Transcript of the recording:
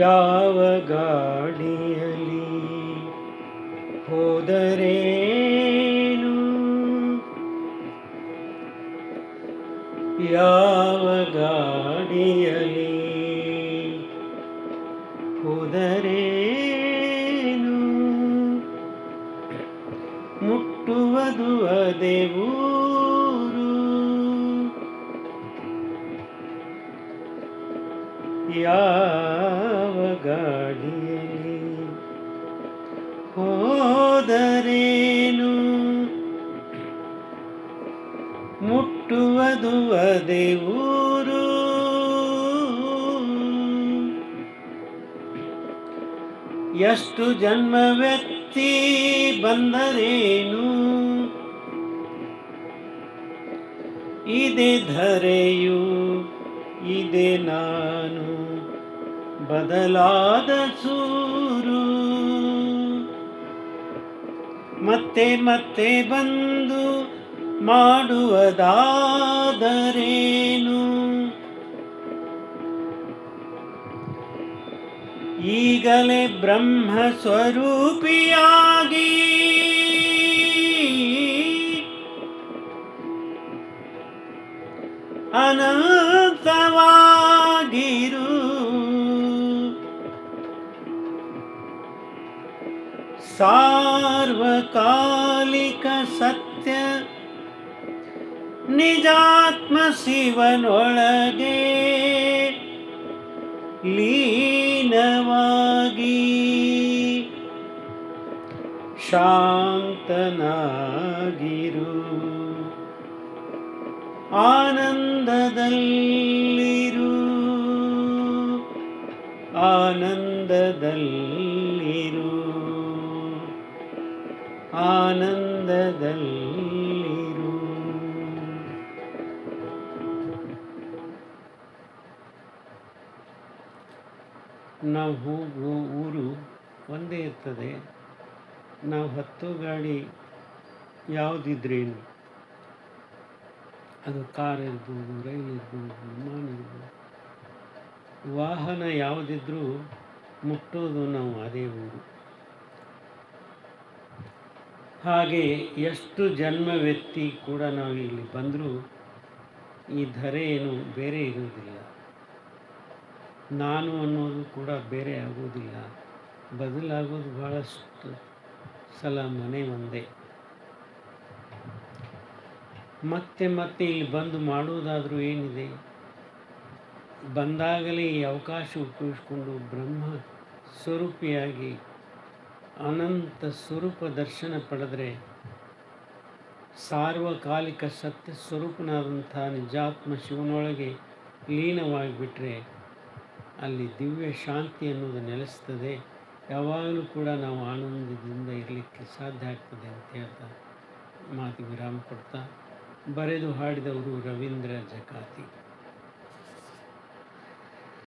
ಯಾವ ಗಾಡಿಯಲ್ಲಿ ಹೋದರೇನು, ಯಾವ ಗಾಡಿಯಲ್ಲಿ ಹೋದರೇನು, ಮುಟ್ಟುವುದು ಅದೇ ಊರು. ಯಾವ ಗಾಡಿಯಲ್ಲಿ ಹೋದರೇನು, ಮುಟ್ಟುವುದು ಅದೇ ಊರು. ಎಷ್ಟು ಜನ್ಮವೆತ್ತಿ ಬಂದರೇನು, ಇದೇ ಧರೆಯು ಇದೇ ನಾನು, ಬದಲಾದ ಸೂರು. ಮತ್ತೆ ಮತ್ತೆ ಬಂದು ಮಾಡುವುದಾದರೇನು, ಈಗಲೇ ಬ್ರಹ್ಮ ಸ್ವರೂಪಿಯಾಗಿ ಅನಂತವಾಗಿರು. ಸಾರ್ವಕಾಲಿಕ ಸತ್ಯ ನಿಜಾತ್ಮ ಶಿವನೊಳಗೆ ಲೀನವಾಗಿ ಶಾಂತನಾಗಿರು. ಆನಂದದಲ್ಲಿರು, ಆನಂದದಲ್ಲಿರು, ಆನಂದದಲ್ಲಿರು. ನಾವು ಹೋಗುವ ಊರು ಒಂದೇ ಇರ್ತದೆ. ನಾವು ಹತ್ತೋ ಗಾಡಿ ಯಾವುದಿದ್ರೇನು, ಅದು ಕಾರ್ ಇರ್ಬೋದು, ರೈಲ್ ಇರ್ಬೋದು, ವಿಮಾನ ಇರ್ಬೋದು, ವಾಹನ ಯಾವುದಿದ್ರೂ ಮುಟ್ಟೋದು ನಾವು ಅದೇ ಊರು. ಹಾಗೆ ಎಷ್ಟು ಜನ್ಮವೆತ್ತಿ ಕೂಡ ನಾವು ಇಲ್ಲಿ ಬಂದರೂ ಈ ಧರೆ ಏನು ಬೇರೆ ಇರುವುದಿಲ್ಲ. ನಾನು ಅನ್ನೋದು ಕೂಡ ಬೇರೆ ಆಗೋದಿಲ್ಲ. ಬದಲಾಗೋದು ಭಾಳಷ್ಟು ಸಲ ಮನೆ ಒಂದೇ. ಮತ್ತೆ ಮತ್ತೆ ಇಲ್ಲಿ ಬಂದು ಮಾಡುವುದಾದರೂ ಏನಿದೆ, ಬಂದಾಗಲೇ ಈ ಅವಕಾಶ ಉಪಯೋಗಿಸ್ಕೊಂಡು ಬ್ರಹ್ಮ ಸ್ವರೂಪಿಯಾಗಿ ಅನಂತ ಸ್ವರೂಪ ದರ್ಶನ ಪಡೆದರೆ, ಸಾರ್ವಕಾಲಿಕ ಸತ್ಯ ಸ್ವರೂಪನಾದಂಥ ನಿಜಾತ್ಮ ಶಿವನೊಳಗೆ ಲೀನವಾಗಿಬಿಟ್ರೆ ಅಲ್ಲಿ ದಿವ್ಯ ಶಾಂತಿ ಅನ್ನೋದು ನೆಲೆಸ್ತದೆ. ಯಾವಾಗಲೂ ಕೂಡ ನಾವು ಆನಂದದಿಂದ ಇರಲಿಕ್ಕೆ ಸಾಧ್ಯ ಆಗ್ತದೆ ಅಂತ ಹೇಳ್ತಾ ಮಾತು ವಿರಾಮ ಕೊಡ್ತಾ, ಬರೆದು ಹಾಡಿದವರು ರವೀಂದ್ರ ಜಕಾತಿ.